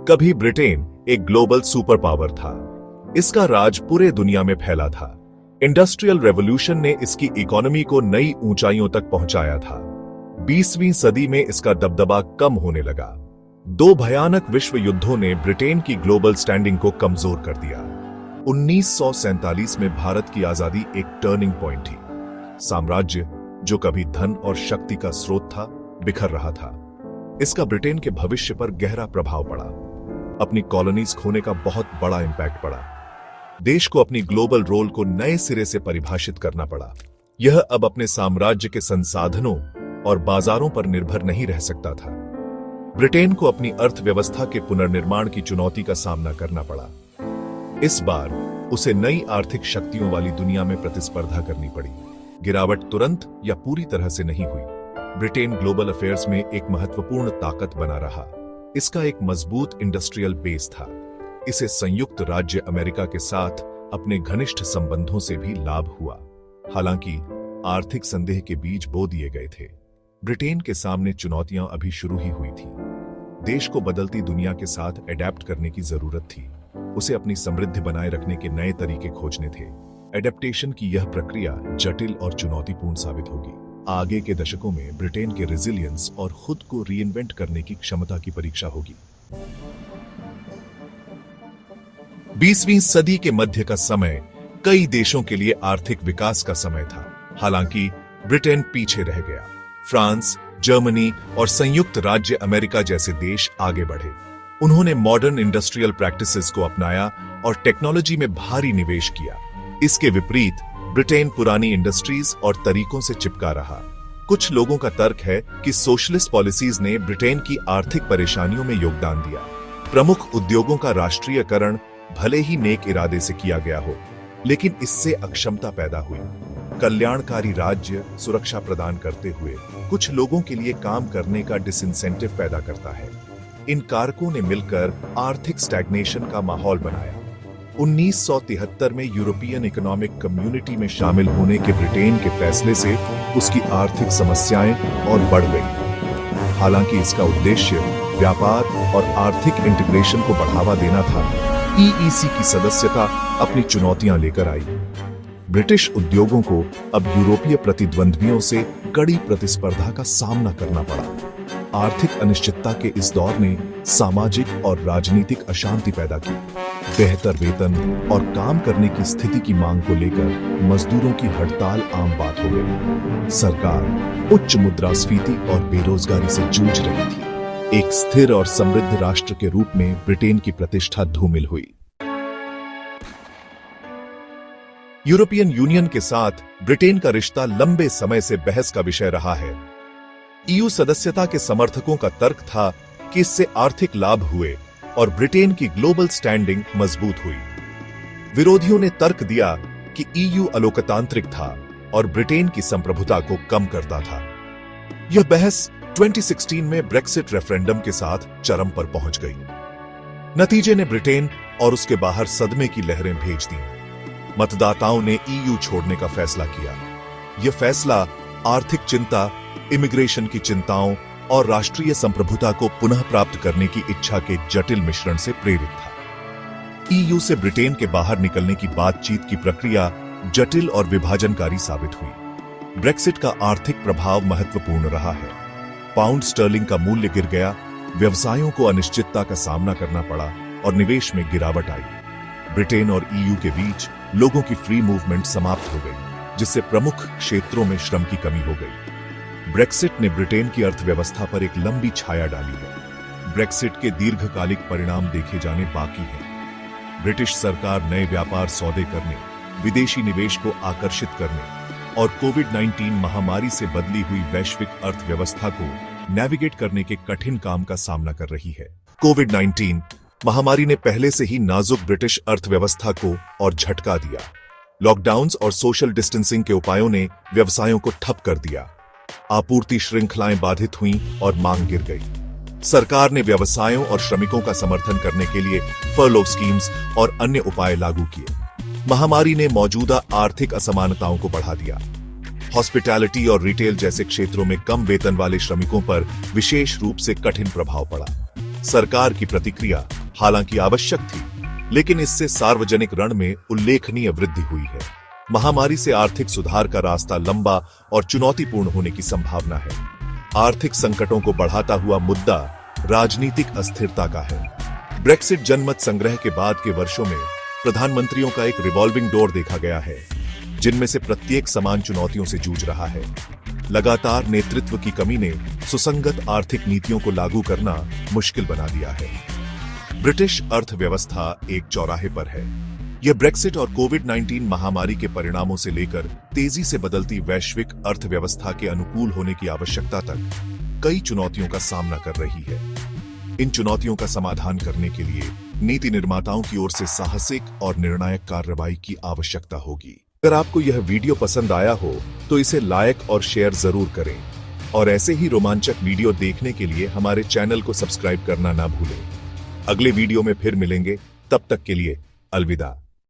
कभी ब्रिटेन एक global super power था। इसका राज पूरे दुनिया में फैला था। इंडस्ट्रियल रेवोल्यूशन ने इसकी इकोनॉमी को नई ऊंचाइयों तक पहुंचाया था। 20वीं सदी में इसका दबदबा कम होने लगा। दो भयानक विश्व युद्धों ने ब्रिटेन की ग्लोबल स्टैंडिंग को कमजोर कर दिया। 1947 में भारत की आजादी एक टर्निंग पॉइंट थी। साम्राज्य जो कभी धन और शक्ति का स्रोत था, बिखर रहा था। इसका ब्रिटेन के भविष्य पर गहरा प्रभाव पड़ा। अपनी कॉलोनीज खोने का बहुत बड़ा इंपैक्ट पड़ा। देश को अपनी ग्लोबल रोल को नए सिरे से परिभाषित करना पड़ा। यह अब अपने साम्राज्य के संसाधनों और बाजारों पर निर्भर नहीं रह सकता था। ब्रिटेन को अपनी अर्थव्यवस्था के पुनर्निर्माण की चुनौती का सामना करना पड़ा। इस बार उसे नई आर्थिक शक्तियों वाली दुनिया में प्रतिस्पर्धा करनी पड़ी। गिरावट तुरंत या पूरी तरह से नहीं हुई। ब्रिटेन ग्लोबल अफेयर्स में एक महत्वपूर्ण ताकत बना रहा। इसका एक मजबूत इंडस्ट्रियल बेस था। इसे संयुक्त राज्य अमेरिका के साथ अपने घनिष्ठ संबंधों से भी लाभ हुआ। हालांकि आर्थिक संदेह के बीज बो दिए गए थे। ब्रिटेन के सामने चुनौतियां अभी शुरू ही हुई थी। देश को बदलती दुनिया के साथ एडेप्ट करने की जरूरत थी। उसे अपनी समृद्धि बनाए रखने के नए तरीके खोजने थे। एडेप्टेशन की यह प्रक्रिया जटिल और चुनौतीपूर्ण साबित होगी। आगे के दशकों में ब्रिटेन के रेजिलियंस और खुद को रीइन्वेंट करने की क्षमता की परीक्षा होगी। 20वीं सदी के मध्य का समय कई देशों के लिए आर्थिक विकास का समय था। हालांकि ब्रिटेन पीछे रह गया। फ्रांस, जर्मनी और संयुक्त राज्य अमेरिका जैसे देश आगे बढ़े। उन्होंने मॉडर्न इंडस्ट्रियल प्रैक्टिसेस को अपनाया और टेक्नोलॉजी में भारी निवेश किया। इसके विपरीत ब्रिटेन पुरानी इंडस्ट्रीज और तरीकों से चिपका रहा। कुछ लोगों का तर्क है कि सोशलिस्ट पॉलिसीज ने ब्रिटेन की आर्थिक परेशानियों में योगदान दिया। प्रमुख उद्योगों का राष्ट्रीयकरण भले ही नेक इरादे से किया गया हो, लेकिन इससे अक्षमता पैदा हुई। कल्याणकारी राज्य सुरक्षा प्रदान करते हुए कुछ लोगों के लिए काम करने का डिसइंसेंटिव पैदा करता है। इन कारकों ने मिलकर आर्थिक स्टैग्नेशन का माहौल बनाया। 1973 में यूरोपियन इकोनॉमिक कम्युनिटी में शामिल होने के ब्रिटेन के फैसले से उसकी आर्थिक समस्याएं और बढ़ गई। हालांकि इसका उद्देश्य व्यापार और आर्थिक इंटीग्रेशन को बढ़ावा देना था। ईईसी की सदस्यता अपनी चुनौतियां लेकर आई। ब्रिटिश उद्योगों को अब यूरोपीय प्रतिद्वंद्वियों से कड़ी प्रतिस्पर्धा का सामना करना पड़ा। आर्थिक अनिश्चितता के इस दौर ने सामाजिक और राजनीतिक अशांति पैदा की। बेहतर वेतन और काम करने की स्थिति की मांग को लेकर मजदूरों की हड़ताल आम बात हो गई। सरकार उच्च मुद्रास्फीति और बेरोजगारी से जूझ रही थी। एक स्थिर और समृद्ध राष्ट्र के रूप में ब्रिटेन की प्रतिष्ठा धूमिल हुई। यूरोपियन यूनियन के साथ ब्रिटेन का रिश्ता लंबे समय से बहस का विषय रहा है। ईयू सदस्यता के समर्थकों का तर्क था कि इससे आर्थिक लाभ हुए और ब्रिटेन की ग्लोबल स्टैंडिंग मजबूत हुई। विरोधियों ने तर्क दिया कि ईयू अलोकतांत्रिक था और ब्रिटेन की संप्रभुता को कम करता था। यह बहस 2016 में ब्रेक्सिट रेफरेंडम के साथ चरम पर पहुंच गई। नतीजे ने ब्रिटेन और उसके बाहर सदमे की लहरें भेज दी। मतदाताओं ने ईयू छोड़ने का फैसला किया। यह फैसला आर्थिक चिंता, इमिग्रेशन की चिंताओं और राष्ट्रीय संप्रभुता को पुनः प्राप्त करने की इच्छा के जटिल मिश्रण से प्रेरित था। ईयू से ब्रिटेन के बाहर निकलने की बातचीत की प्रक्रिया जटिल और विभाजनकारी साबित हुई। ब्रेक्सिट का आर्थिक प्रभाव महत्वपूर्ण रहा है। पाउंड स्टर्लिंग का मूल्य गिर गया, व्यवसायों को अनिश्चितता का सामना करना पड़ा और निवेश में गिरावट आई। ब्रिटेन और ईयू के बीच लोगों की फ्री मूवमेंट समाप्त हो गई, जिससे प्रमुख क्षेत्रों में श्रम की कमी हो गई। ब्रेक्सिट ने ब्रिटेन की अर्थव्यवस्था पर एक लंबी छाया डाली है। ब्रेक्सिट के दीर्घकालिक परिणाम देखे जाने बाकी हैं। ब्रिटिश सरकार नए व्यापार सौदे करने, विदेशी निवेश को आकर्षित करने और कोविड-19 महामारी से बदली हुई वैश्विक अर्थव्यवस्था को नेविगेट करने के कठिन काम का सामना कर रही है। कोविड-19 महामारी ने पहले से ही नाजुक ब्रिटिश अर्थव्यवस्था को और झटका दिया। लॉकडाउन्स और सोशल डिस्टेंसिंग के उपायों ने व्यवसायों को ठप कर दिया। आपूर्ति श्रृंखलाएं बाधित हुईं और मांग गिर गई। सरकार ने व्यवसायों और श्रमिकों का समर्थन करने के लिए फर्लो स्कीम्स और अन्य उपाय लागू किए। महामारी ने मौजूदा आर्थिक असमानताओं को बढ़ा दिया। हॉस्पिटैलिटी और रिटेल जैसे क्षेत्रों में कम वेतन वाले श्रमिकों पर विशेष रूप से कठिन प्रभाव पड़ा। सरकार की प्रतिक्रिया हालांकि आवश्यक थी, लेकिन इससे सार्वजनिक रण में उल्लेखनीय वृद्धि हुई है। महामारी से आर्थिक सुधार का रास्ता लंबा और चुनौतीपूर्ण होने की संभावना है। आर्थिक संकटों को बढ़ाता हुआ मुद्दा राजनीतिक अस्थिरता का है। ब्रेक्सिट जनमत संग्रह के बाद के वर्षों में प्रधानमंत्रियों का एक रिवॉल्विंग डोर देखा गया है, जिनमें से प्रत्येक समान चुनौतियों से जूझ रहा है। लगातार नेतृत्व की कमी ने सुसंगत आर्थिक नीतियों को लागू करना मुश्किल बना दिया है। ब्रिटिश अर्थव्यवस्था एक चौराहे पर है। यह ब्रेक्सिट और कोविड-19 महामारी के परिणामों से लेकर तेजी से बदलती वैश्विक अर्थव्यवस्था के अनुकूल होने की आवश्यकता तक कई चुनौतियों का सामना कर रही है। इन चुनौतियों का समाधान करने के लिए नीति निर्माताओं की ओर से साहसिक और निर्णायक कार्रवाई की आवश्यकता होगी। अगर आपको यह वीडियो पसंद आया हो तो इसे लाइक और शेयर जरूर करें और ऐसे ही रोमांचक वीडियो देखने के लिए हमारे चैनल को सब्सक्राइब करना ना भूलें। अगले वीडियो में फिर मिलेंगे, तब तक के लिए अलविदा।